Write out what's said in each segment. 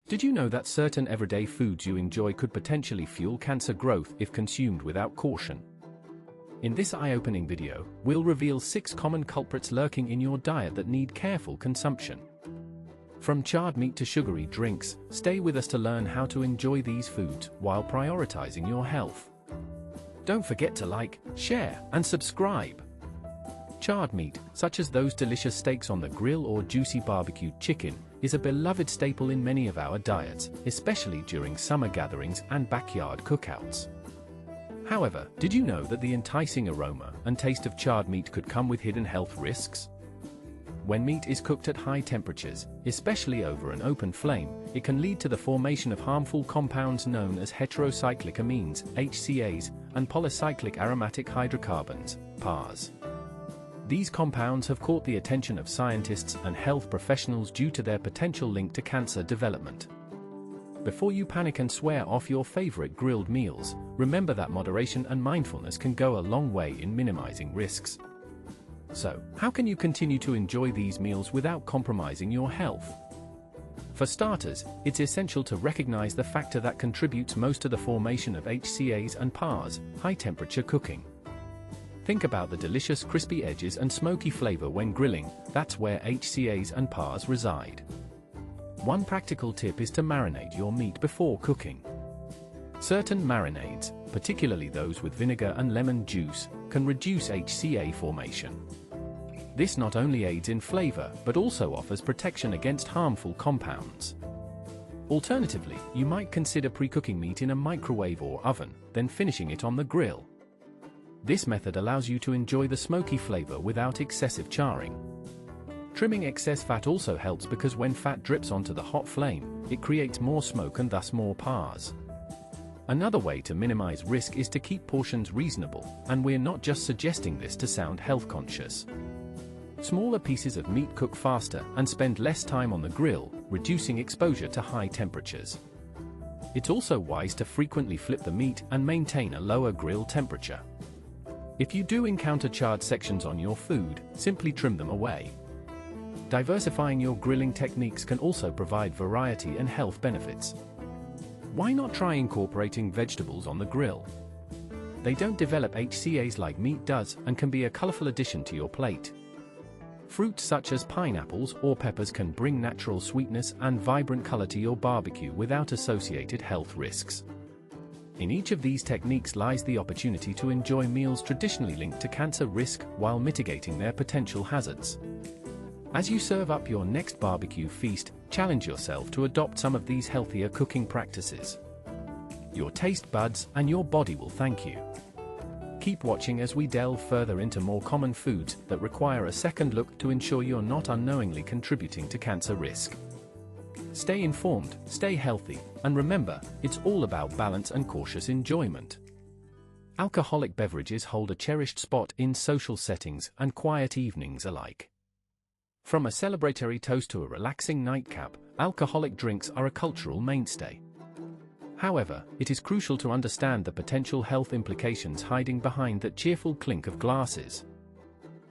Did you know that certain everyday foods you enjoy could potentially fuel cancer growth if consumed without caution? In this eye-opening video, we'll reveal 6 common culprits lurking in your diet that need careful consumption. From charred meat to sugary drinks, stay with us to learn how to enjoy these foods while prioritizing your health. Don't forget to like, share, and subscribe. Charred meat, such as those delicious steaks on the grill or juicy barbecued chicken, is a beloved staple in many of our diets, especially during summer gatherings and backyard cookouts. However, did you know that the enticing aroma and taste of charred meat could come with hidden health risks? When meat is cooked at high temperatures, especially over an open flame, it can lead to the formation of harmful compounds known as heterocyclic amines, HCAs, and polycyclic aromatic hydrocarbons, PAHs. These compounds have caught the attention of scientists and health professionals due to their potential link to cancer development. Before you panic and swear off your favorite grilled meals, remember that moderation and mindfulness can go a long way in minimizing risks. So, how can you continue to enjoy these meals without compromising your health? For starters, it's essential to recognize the factor that contributes most to the formation of HCAs and PAHs: high-temperature cooking. Think about the delicious crispy edges and smoky flavor when grilling. That's where HCAs and PAHs reside. One practical tip is to marinate your meat before cooking. Certain marinades, particularly those with vinegar and lemon juice, can reduce HCA formation. This not only aids in flavor, but also offers protection against harmful compounds. Alternatively, you might consider pre-cooking meat in a microwave or oven, then finishing it on the grill. This method allows you to enjoy the smoky flavor without excessive charring. Trimming excess fat also helps because when fat drips onto the hot flame, it creates more smoke and thus more PAHs. Another way to minimize risk is to keep portions reasonable, and we're not just suggesting this to sound health conscious. Smaller pieces of meat cook faster and spend less time on the grill, reducing exposure to high temperatures. It's also wise to frequently flip the meat and maintain a lower grill temperature. If you do encounter charred sections on your food, simply trim them away. Diversifying your grilling techniques can also provide variety and health benefits. Why not try incorporating vegetables on the grill? They don't develop HCAs like meat does and can be a colorful addition to your plate. Fruits such as pineapples or peppers can bring natural sweetness and vibrant color to your barbecue without associated health risks. In each of these techniques lies the opportunity to enjoy meals traditionally linked to cancer risk while mitigating their potential hazards. As you serve up your next barbecue feast, challenge yourself to adopt some of these healthier cooking practices. Your taste buds and your body will thank you. Keep watching as we delve further into more common foods that require a second look to ensure you're not unknowingly contributing to cancer risk. Stay informed, stay healthy, and remember, it's all about balance and cautious enjoyment. Alcoholic beverages hold a cherished spot in social settings and quiet evenings alike. From a celebratory toast to a relaxing nightcap, alcoholic drinks are a cultural mainstay. However, it is crucial to understand the potential health implications hiding behind that cheerful clink of glasses.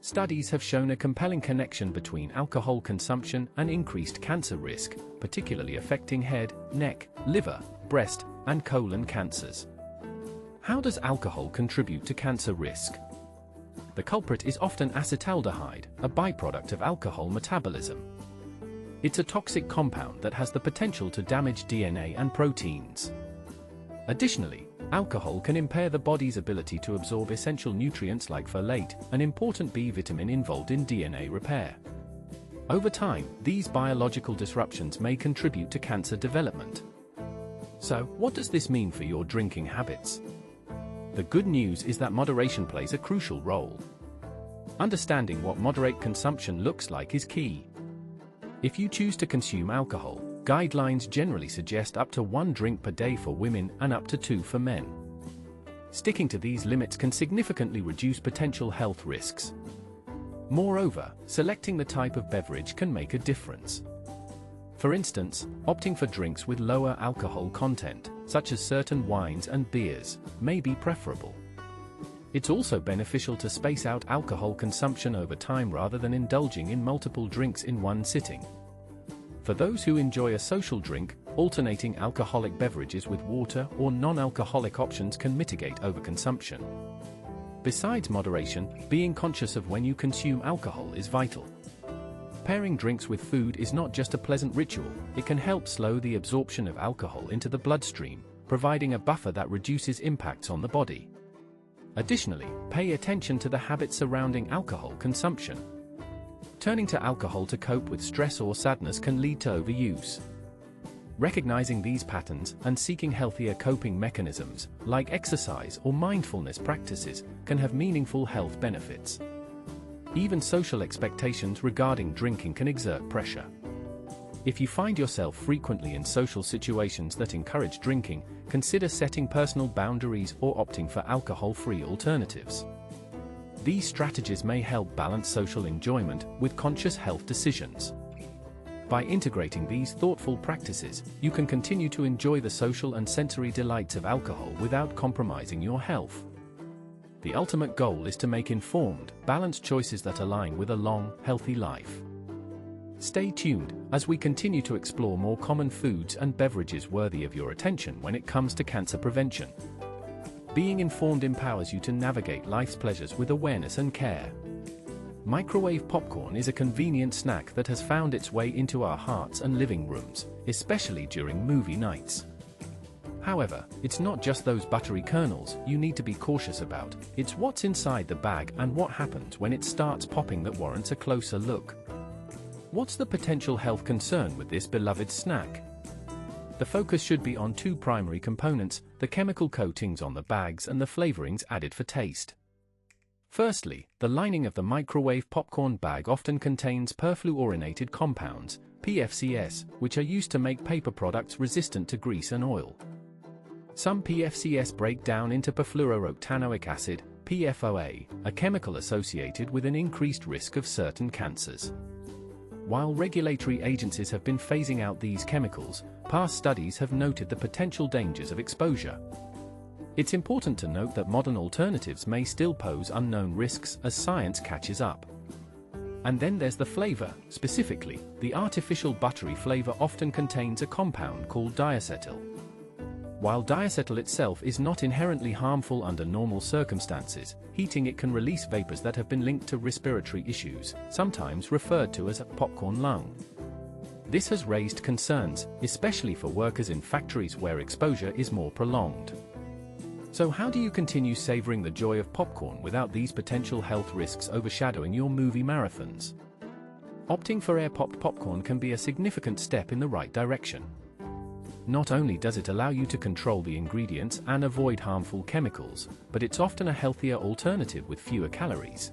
Studies have shown a compelling connection between alcohol consumption and increased cancer risk, particularly affecting head, neck, liver, breast, and colon cancers. How does alcohol contribute to cancer risk? The culprit is often acetaldehyde, a byproduct of alcohol metabolism. It's a toxic compound that has the potential to damage DNA and proteins. Additionally, alcohol can impair the body's ability to absorb essential nutrients like folate, an important B vitamin involved in DNA repair. Over time, these biological disruptions may contribute to cancer development. So, what does this mean for your drinking habits? The good news is that moderation plays a crucial role. Understanding what moderate consumption looks like is key. If you choose to consume alcohol, guidelines generally suggest up to 1 drink per day for women and up to 2 for men. Sticking to these limits can significantly reduce potential health risks. Moreover, selecting the type of beverage can make a difference. For instance, opting for drinks with lower alcohol content, such as certain wines and beers, may be preferable. It's also beneficial to space out alcohol consumption over time rather than indulging in multiple drinks in one sitting. For those who enjoy a social drink, alternating alcoholic beverages with water or non-alcoholic options can mitigate overconsumption. Besides moderation, being conscious of when you consume alcohol is vital. Pairing drinks with food is not just a pleasant ritual, it can help slow the absorption of alcohol into the bloodstream, providing a buffer that reduces impacts on the body. Additionally, pay attention to the habits surrounding alcohol consumption. Turning to alcohol to cope with stress or sadness can lead to overuse. Recognizing these patterns and seeking healthier coping mechanisms, like exercise or mindfulness practices, can have meaningful health benefits. Even social expectations regarding drinking can exert pressure. If you find yourself frequently in social situations that encourage drinking, consider setting personal boundaries or opting for alcohol-free alternatives. These strategies may help balance social enjoyment with conscious health decisions. By integrating these thoughtful practices, you can continue to enjoy the social and sensory delights of alcohol without compromising your health. The ultimate goal is to make informed, balanced choices that align with a long, healthy life. Stay tuned as we continue to explore more common foods and beverages worthy of your attention when it comes to cancer prevention. Being informed empowers you to navigate life's pleasures with awareness and care. Microwave popcorn is a convenient snack that has found its way into our hearts and living rooms, especially during movie nights. However, it's not just those buttery kernels you need to be cautious about, it's what's inside the bag and what happens when it starts popping that warrants a closer look. What's the potential health concern with this beloved snack? The focus should be on two primary components, the chemical coatings on the bags and the flavorings added for taste. Firstly, the lining of the microwave popcorn bag often contains perfluorinated compounds, PFCS, which are used to make paper products resistant to grease and oil. Some PFCS break down into perfluorooctanoic acid, PFOA, a chemical associated with an increased risk of certain cancers. While regulatory agencies have been phasing out these chemicals, past studies have noted the potential dangers of exposure. It's important to note that modern alternatives may still pose unknown risks as science catches up. And then there's the flavor. Specifically, the artificial buttery flavor often contains a compound called diacetyl. While diacetyl itself is not inherently harmful under normal circumstances, heating it can release vapors that have been linked to respiratory issues, sometimes referred to as a popcorn lung. This has raised concerns, especially for workers in factories where exposure is more prolonged. So how do you continue savoring the joy of popcorn without these potential health risks overshadowing your movie marathons? Opting for air-popped popcorn can be a significant step in the right direction. Not only does it allow you to control the ingredients and avoid harmful chemicals, but it's often a healthier alternative with fewer calories.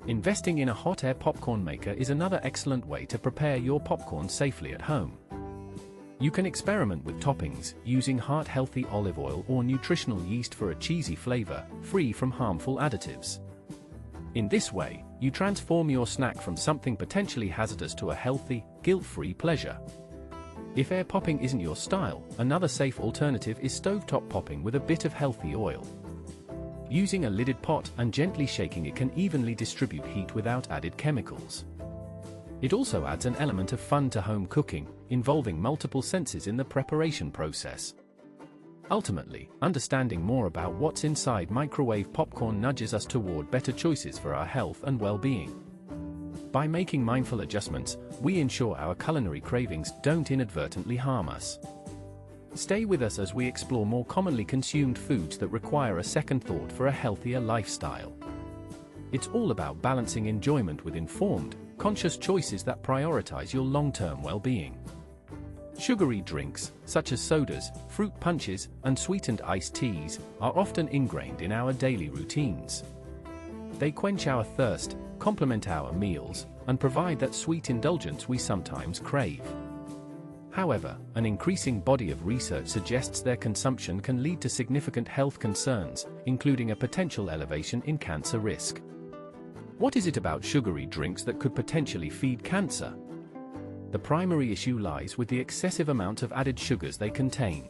Investing in a hot air popcorn maker is another excellent way to prepare your popcorn safely at home. You can experiment with toppings, using heart-healthy olive oil or nutritional yeast for a cheesy flavor, free from harmful additives. In this way, you transform your snack from something potentially hazardous to a healthy, guilt-free pleasure. If air popping isn't your style, another safe alternative is stovetop popping with a bit of healthy oil. Using a lidded pot and gently shaking it can evenly distribute heat without added chemicals. It also adds an element of fun to home cooking, involving multiple senses in the preparation process. Ultimately, understanding more about what's inside microwave popcorn nudges us toward better choices for our health and well-being. By making mindful adjustments, we ensure our culinary cravings don't inadvertently harm us. Stay with us as we explore more commonly consumed foods that require a second thought for a healthier lifestyle. It's all about balancing enjoyment with informed, conscious choices that prioritize your long-term well-being. Sugary drinks, such as sodas, fruit punches, and sweetened iced teas, are often ingrained in our daily routines. They quench our thirst, complement our meals, and provide that sweet indulgence we sometimes crave. However, an increasing body of research suggests their consumption can lead to significant health concerns, including a potential elevation in cancer risk. What is it about sugary drinks that could potentially feed cancer? The primary issue lies with the excessive amount of added sugars they contain.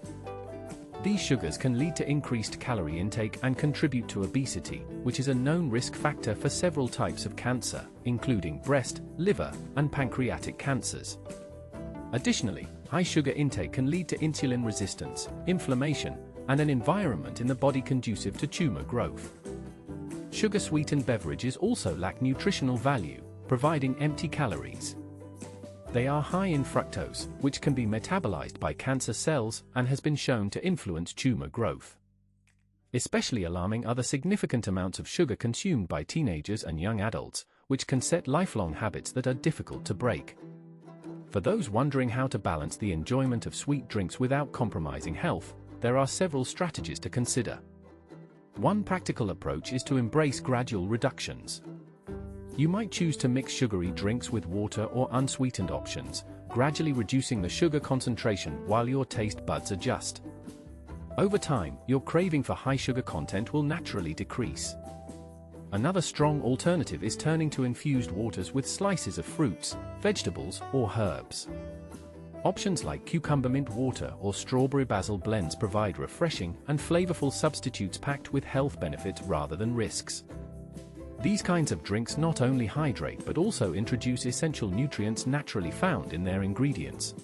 These sugars can lead to increased calorie intake and contribute to obesity, which is a known risk factor for several types of cancer, including breast, liver, and pancreatic cancers. Additionally, high sugar intake can lead to insulin resistance, inflammation, and an environment in the body conducive to tumor growth. Sugar-sweetened beverages also lack nutritional value, providing empty calories. They are high in fructose, which can be metabolized by cancer cells and has been shown to influence tumor growth. Especially alarming are the significant amounts of sugar consumed by teenagers and young adults, which can set lifelong habits that are difficult to break. For those wondering how to balance the enjoyment of sweet drinks without compromising health, there are several strategies to consider. One practical approach is to embrace gradual reductions. You might choose to mix sugary drinks with water or unsweetened options, gradually reducing the sugar concentration while your taste buds adjust. Over time, your craving for high sugar content will naturally decrease. Another strong alternative is turning to infused waters with slices of fruits, vegetables, or herbs. Options like cucumber mint water or strawberry basil blends provide refreshing and flavorful substitutes packed with health benefits rather than risks. These kinds of drinks not only hydrate but also introduce essential nutrients naturally found in their ingredients.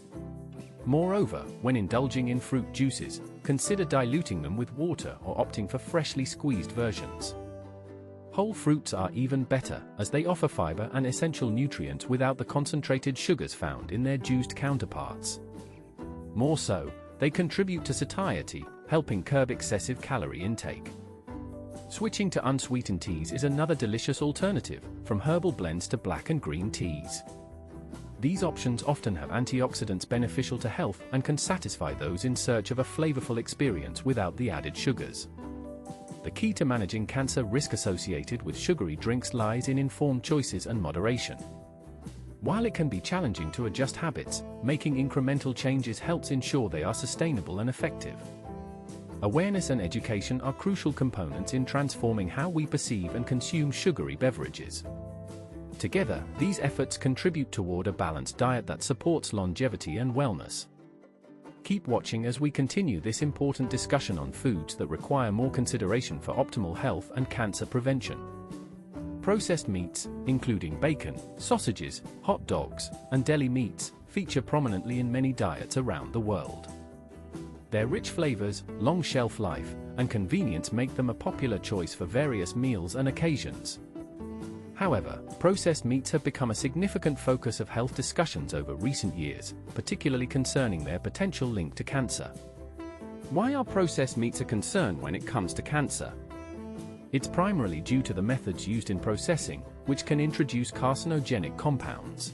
Moreover, when indulging in fruit juices, consider diluting them with water or opting for freshly squeezed versions. Whole fruits are even better, as they offer fiber and essential nutrients without the concentrated sugars found in their juiced counterparts. More so, they contribute to satiety, helping curb excessive calorie intake. Switching to unsweetened teas is another delicious alternative, from herbal blends to black and green teas. These options often have antioxidants beneficial to health and can satisfy those in search of a flavorful experience without the added sugars. The key to managing cancer risk associated with sugary drinks lies in informed choices and moderation. While it can be challenging to adjust habits, making incremental changes helps ensure they are sustainable and effective. Awareness and education are crucial components in transforming how we perceive and consume sugary beverages. Together, these efforts contribute toward a balanced diet that supports longevity and wellness. Keep watching as we continue this important discussion on foods that require more consideration for optimal health and cancer prevention. Processed meats, including bacon, sausages, hot dogs, and deli meats, feature prominently in many diets around the world. Their rich flavors, long shelf life, and convenience make them a popular choice for various meals and occasions. However, processed meats have become a significant focus of health discussions over recent years, particularly concerning their potential link to cancer. Why are processed meats a concern when it comes to cancer? It's primarily due to the methods used in processing, which can introduce carcinogenic compounds.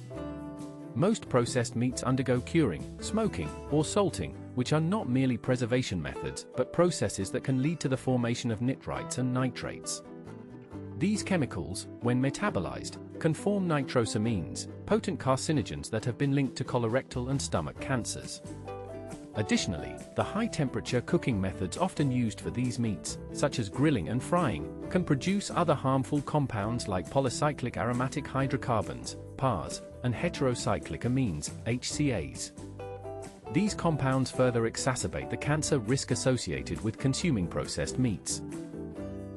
Most processed meats undergo curing, smoking, or salting, which are not merely preservation methods but processes that can lead to the formation of nitrites and nitrates. These chemicals, when metabolized, can form nitrosamines, potent carcinogens that have been linked to colorectal and stomach cancers. Additionally, the high-temperature cooking methods often used for these meats, such as grilling and frying, can produce other harmful compounds like polycyclic aromatic hydrocarbons, PAHs, and heterocyclic amines, HCAs. These compounds further exacerbate the cancer risk associated with consuming processed meats.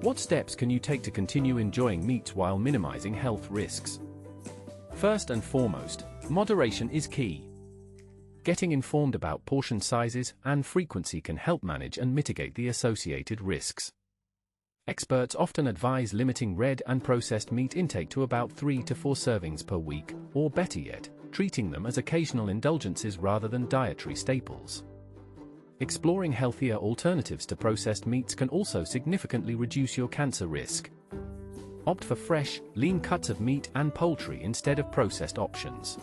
What steps can you take to continue enjoying meats while minimizing health risks? First and foremost, moderation is key. Getting informed about portion sizes and frequency can help manage and mitigate the associated risks. Experts often advise limiting red and processed meat intake to about 3 to 4 servings per week, or better yet, treating them as occasional indulgences rather than dietary staples. Exploring healthier alternatives to processed meats can also significantly reduce your cancer risk. Opt for fresh, lean cuts of meat and poultry instead of processed options.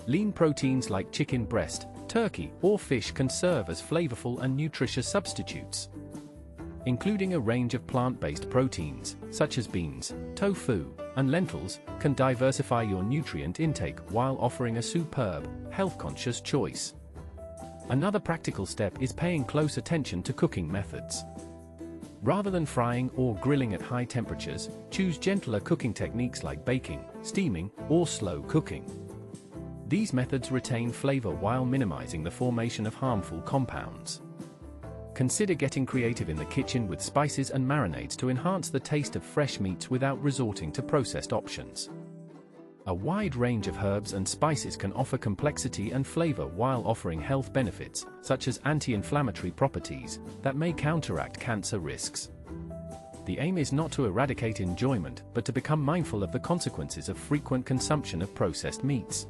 Lean proteins like chicken breast, turkey, or fish can serve as flavorful and nutritious substitutes. Including a range of plant-based proteins, such as beans, tofu, and lentils, can diversify your nutrient intake while offering a superb, health-conscious choice. Another practical step is paying close attention to cooking methods. Rather than frying or grilling at high temperatures, choose gentler cooking techniques like baking, steaming, or slow cooking. These methods retain flavor while minimizing the formation of harmful compounds. Consider getting creative in the kitchen with spices and marinades to enhance the taste of fresh meats without resorting to processed options. A wide range of herbs and spices can offer complexity and flavor while offering health benefits, such as anti-inflammatory properties, that may counteract cancer risks. The aim is not to eradicate enjoyment, but to become mindful of the consequences of frequent consumption of processed meats.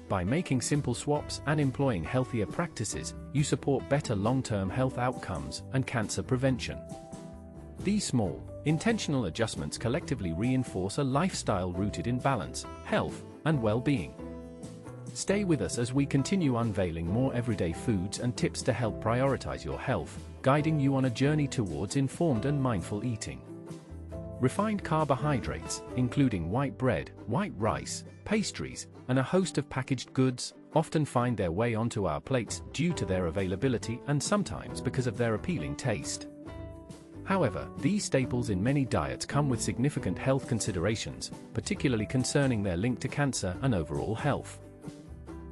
By making simple swaps and employing healthier practices, you support better long-term health outcomes and cancer prevention. These small, intentional adjustments collectively reinforce a lifestyle rooted in balance, health, and well-being. Stay with us as we continue unveiling more everyday foods and tips to help prioritize your health, guiding you on a journey towards informed and mindful eating. Refined carbohydrates, including white bread, white rice, pastries, and a host of packaged goods, often find their way onto our plates due to their availability and sometimes because of their appealing taste. However, these staples in many diets come with significant health considerations, particularly concerning their link to cancer and overall health.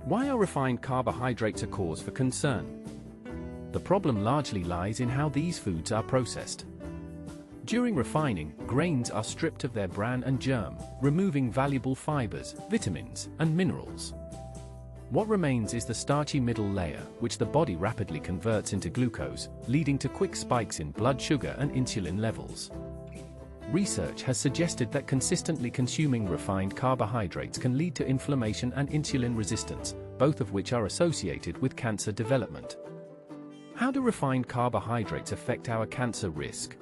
Why are refined carbohydrates a cause for concern? The problem largely lies in how these foods are processed. During refining, grains are stripped of their bran and germ, removing valuable fibers, vitamins, and minerals. What remains is the starchy middle layer, which the body rapidly converts into glucose, leading to quick spikes in blood sugar and insulin levels. Research has suggested that consistently consuming refined carbohydrates can lead to inflammation and insulin resistance, both of which are associated with cancer development. How do refined carbohydrates affect our cancer risk?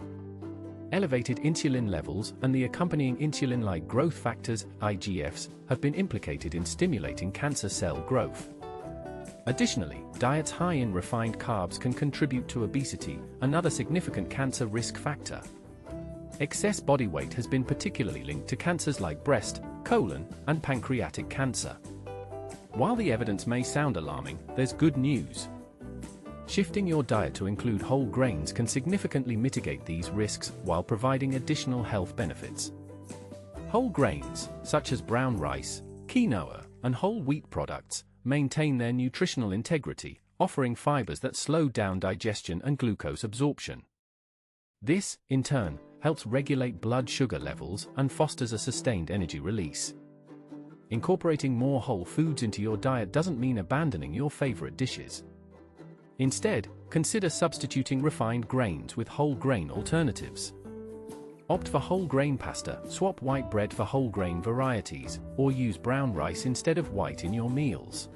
Elevated insulin levels and the accompanying insulin-like growth factors, IGFs, have been implicated in stimulating cancer cell growth. Additionally, diets high in refined carbs can contribute to obesity, another significant cancer risk factor. Excess body weight has been particularly linked to cancers like breast, colon, and pancreatic cancer. While the evidence may sound alarming, there's good news. Shifting your diet to include whole grains can significantly mitigate these risks while providing additional health benefits. Whole grains, such as brown rice, quinoa, and whole wheat products, maintain their nutritional integrity, offering fibers that slow down digestion and glucose absorption. This, in turn, helps regulate blood sugar levels and fosters a sustained energy release. Incorporating more whole foods into your diet doesn't mean abandoning your favorite dishes. Instead, consider substituting refined grains with whole grain alternatives. Opt for whole grain pasta, swap white bread for whole grain varieties, or use brown rice instead of white in your meals.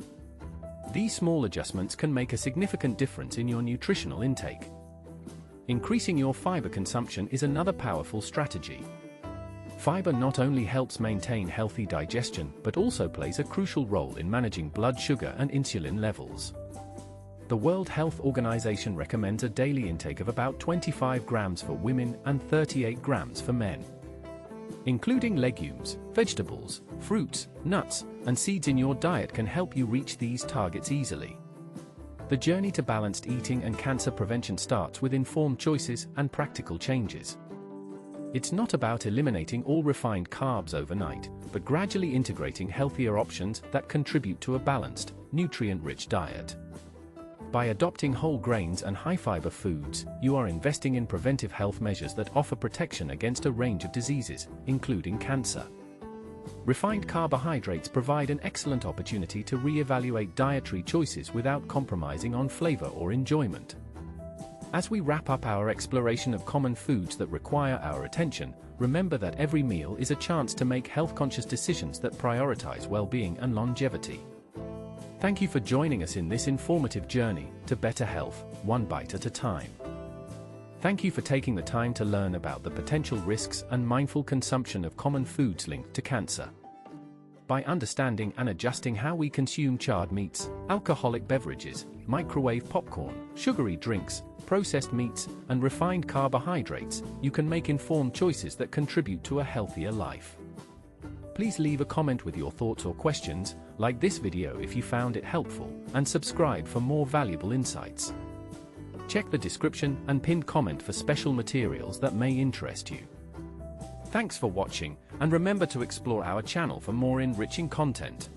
These small adjustments can make a significant difference in your nutritional intake. Increasing your fiber consumption is another powerful strategy. Fiber not only helps maintain healthy digestion but also plays a crucial role in managing blood sugar and insulin levels. The World Health Organization recommends a daily intake of about 25 grams for women and 38 grams for men. Including legumes, vegetables, fruits, nuts, and seeds in your diet can help you reach these targets easily. The journey to balanced eating and cancer prevention starts with informed choices and practical changes. It's not about eliminating all refined carbs overnight, but gradually integrating healthier options that contribute to a balanced, nutrient-rich diet. By adopting whole grains and high-fiber foods, you are investing in preventive health measures that offer protection against a range of diseases, including cancer. Refined carbohydrates provide an excellent opportunity to re-evaluate dietary choices without compromising on flavor or enjoyment. As we wrap up our exploration of common foods that require our attention, remember that every meal is a chance to make health-conscious decisions that prioritize well-being and longevity. Thank you for joining us in this informative journey to better health, one bite at a time. Thank you for taking the time to learn about the potential risks and mindful consumption of common foods linked to cancer. By understanding and adjusting how we consume charred meats, alcoholic beverages, microwave popcorn, sugary drinks, processed meats, and refined carbohydrates, you can make informed choices that contribute to a healthier life. Please leave a comment with your thoughts or questions, like this video if you found it helpful, and subscribe for more valuable insights. Check the description and pinned comment for special materials that may interest you. Thanks for watching, and remember to explore our channel for more enriching content.